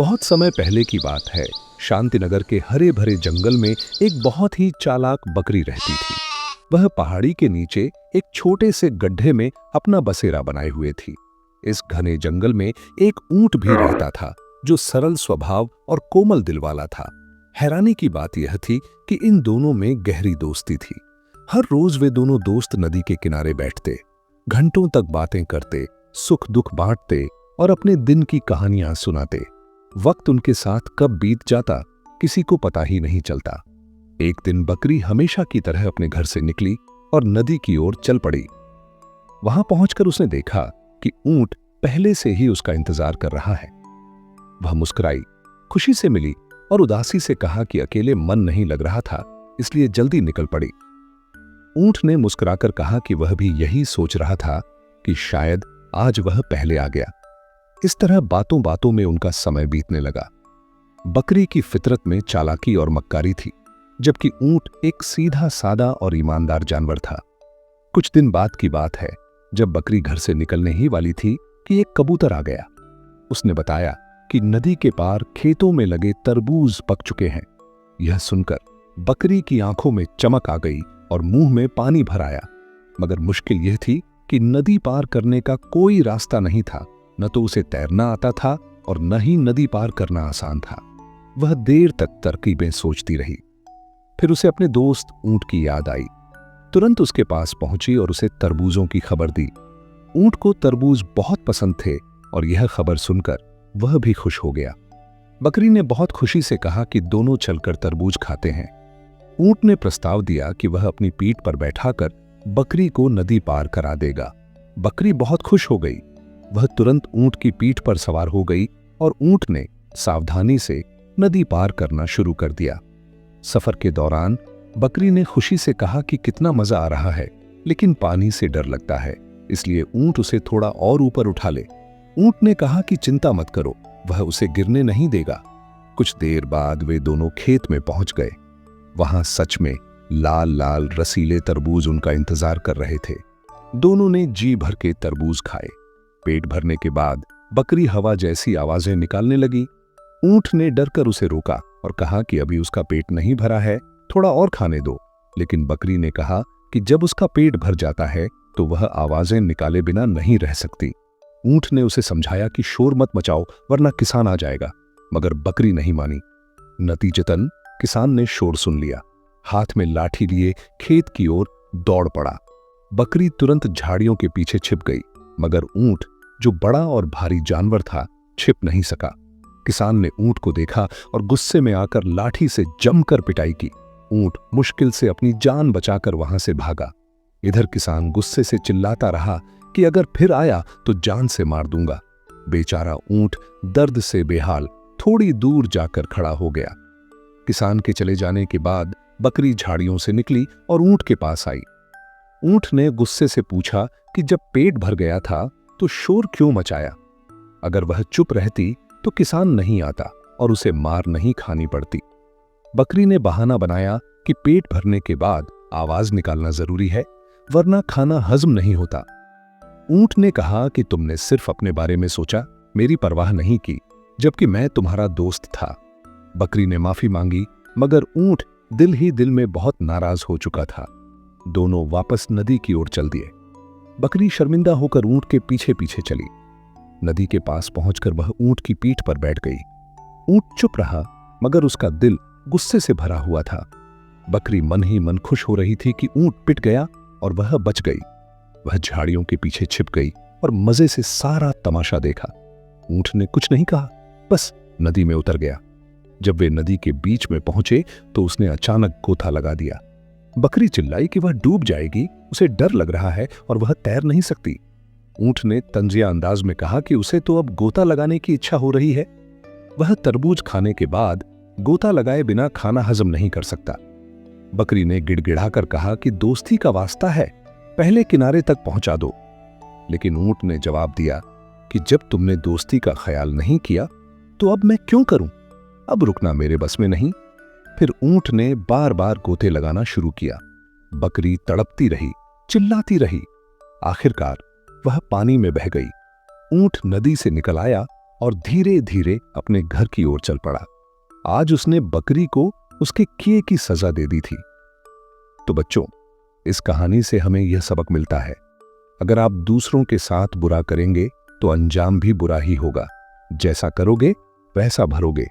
बहुत समय पहले की बात है। शांतिनगर के हरे भरे जंगल में एक बहुत ही चालाक बकरी रहती थी। वह पहाड़ी के नीचे एक छोटे से गड्ढे में अपना बसेरा बनाए हुए थी। इस घने जंगल में एक ऊंट भी रहता था जो सरल स्वभाव और कोमल दिल वाला था। हैरानी की बात यह थी कि इन दोनों में गहरी दोस्ती थी। हर रोज वे दोनों दोस्त नदी के किनारे बैठते, घंटों तक बातें करते, सुख दुख बांटते और अपने दिन की कहानियां सुनाते। वक्त उनके साथ कब बीत जाता किसी को पता ही नहीं चलता। एक दिन बकरी हमेशा की तरह अपने घर से निकली और नदी की ओर चल पड़ी। वहां पहुंचकर उसने देखा कि ऊंट पहले से ही उसका इंतजार कर रहा है। वह मुस्कुराई, खुशी से मिली और उदासी से कहा कि अकेले मन नहीं लग रहा था, इसलिए जल्दी निकल पड़ी। ऊंट ने मुस्कुराकर कहा कि वह भी यही सोच रहा था कि शायद आज वह पहले आ गया। इस तरह बातों बातों में उनका समय बीतने लगा। बकरी की फितरत में चालाकी और मक्कारी थी, जबकि ऊंट एक सीधा सादा और ईमानदार जानवर था। कुछ दिन बाद की बात है, जब बकरी घर से निकलने ही वाली थी कि एक कबूतर आ गया। उसने बताया कि नदी के पार खेतों में लगे तरबूज पक चुके हैं। यह सुनकर बकरी की आंखों में चमक आ गई और मुंह में पानी भर आया। मगर मुश्किल यह थी कि नदी पार करने का कोई रास्ता नहीं था। न तो उसे तैरना आता था और न ही नदी पार करना आसान था। वह देर तक तरकीबें सोचती रही। फिर उसे अपने दोस्त ऊंट की याद आई। तुरंत उसके पास पहुंची और उसे तरबूजों की खबर दी। ऊंट को तरबूज बहुत पसंद थे और यह खबर सुनकर वह भी खुश हो गया। बकरी ने बहुत खुशी से कहा कि दोनों चलकर तरबूज खाते हैं। ऊंट ने प्रस्ताव दिया कि वह अपनी पीठ पर बैठाकर बकरी को नदी पार करा देगा। बकरी बहुत खुश हो गई। वह तुरंत ऊंट की पीठ पर सवार हो गई और ऊंट ने सावधानी से नदी पार करना शुरू कर दिया। सफर के दौरान बकरी ने खुशी से कहा कि कितना मजा आ रहा है, लेकिन पानी से डर लगता है, इसलिए ऊंट उसे थोड़ा और ऊपर उठा ले। ऊंट ने कहा कि चिंता मत करो, वह उसे गिरने नहीं देगा। कुछ देर बाद वे दोनों खेत में पहुंच गए। वहां सच में लाल लाल रसीले तरबूज उनका इंतजार कर रहे थे। दोनों ने जी भर के तरबूज खाए। पेट भरने के बाद बकरी हवा जैसी आवाजें निकालने लगी। ऊंट ने डरकर उसे रोका और कहा कि अभी उसका पेट नहीं भरा है, थोड़ा और खाने दो। लेकिन बकरी ने कहा कि जब उसका पेट भर जाता है तो वह आवाजें निकाले बिना नहीं रह सकती। ऊंट ने उसे समझाया कि शोर मत मचाओ वरना किसान आ जाएगा, मगर बकरी नहीं मानी। नतीजतन किसान ने शोर सुन लिया। हाथ में लाठी लिए खेत की ओर दौड़ पड़ा। बकरी तुरंत झाड़ियों के पीछे छिप गई, मगर ऊंट जो बड़ा और भारी जानवर था छिप नहीं सका। किसान ने ऊंट को देखा और गुस्से में आकर लाठी से जमकर पिटाई की। ऊंट मुश्किल से अपनी जान बचाकर वहां से भागा। इधर किसान गुस्से से चिल्लाता रहा कि अगर फिर आया तो जान से मार दूंगा। बेचारा ऊंट दर्द से बेहाल थोड़ी दूर जाकर खड़ा हो गया। किसान के चले जाने के बाद बकरी झाड़ियों से निकली और ऊंट के पास आई। ऊंट ने गुस्से से पूछा कि जब पेट भर गया था तो शोर क्यों मचाया? अगर वह चुप रहती तो किसान नहीं आता और उसे मार नहीं खानी पड़ती। बकरी ने बहाना बनाया कि पेट भरने के बाद आवाज निकालना जरूरी है, वरना खाना हजम नहीं होता। ऊंट ने कहा कि तुमने सिर्फ अपने बारे में सोचा, मेरी परवाह नहीं की, जबकि मैं तुम्हारा दोस्त था। बकरी ने माफी मांगी, मगर ऊंट दिल ही दिल में बहुत नाराज हो चुका था। दोनों वापस नदी की ओर चल दिए। बकरी शर्मिंदा होकर ऊंट के पीछे पीछे चली। नदी के पास पहुंचकर वह ऊंट की पीठ पर बैठ गई। ऊंट चुप रहा, मगर उसका दिल गुस्से से भरा हुआ था। बकरी मन ही मन खुश हो रही थी कि ऊंट पिट गया और वह बच गई। वह झाड़ियों के पीछे छिप गई और मजे से सारा तमाशा देखा। ऊंट ने कुछ नहीं कहा, बस नदी में उतर गया। जब वे नदी के बीच में पहुंचे तो उसने अचानक गोता लगा दिया। बकरी चिल्लाई कि वह डूब जाएगी, उसे डर लग रहा है और वह तैर नहीं सकती। ऊंट ने तंजिया अंदाज में कहा कि उसे तो अब गोता लगाने की इच्छा हो रही है। वह तरबूज खाने के बाद गोता लगाए बिना खाना हजम नहीं कर सकता। बकरी ने गिड़गिड़ाकर कहा कि दोस्ती का वास्ता है, पहले किनारे तक पहुंचा दो। लेकिन ऊंट ने जवाब दिया कि जब तुमने दोस्ती का ख्याल नहीं किया तो अब मैं क्यों करूं? अब रुकना मेरे बस में नहीं। फिर ऊंट ने बार बार गोते लगाना शुरू किया। बकरी तड़पती रही, चिल्लाती रही। आखिरकार वह पानी में बह गई। ऊंट नदी से निकल आया और धीरे धीरे अपने घर की ओर चल पड़ा। आज उसने बकरी को उसके किए की सजा दे दी थी। तो बच्चों, इस कहानी से हमें यह सबक मिलता है, अगर आप दूसरों के साथ बुरा करेंगे तो अंजाम भी बुरा ही होगा। जैसा करोगे वैसा भरोगे।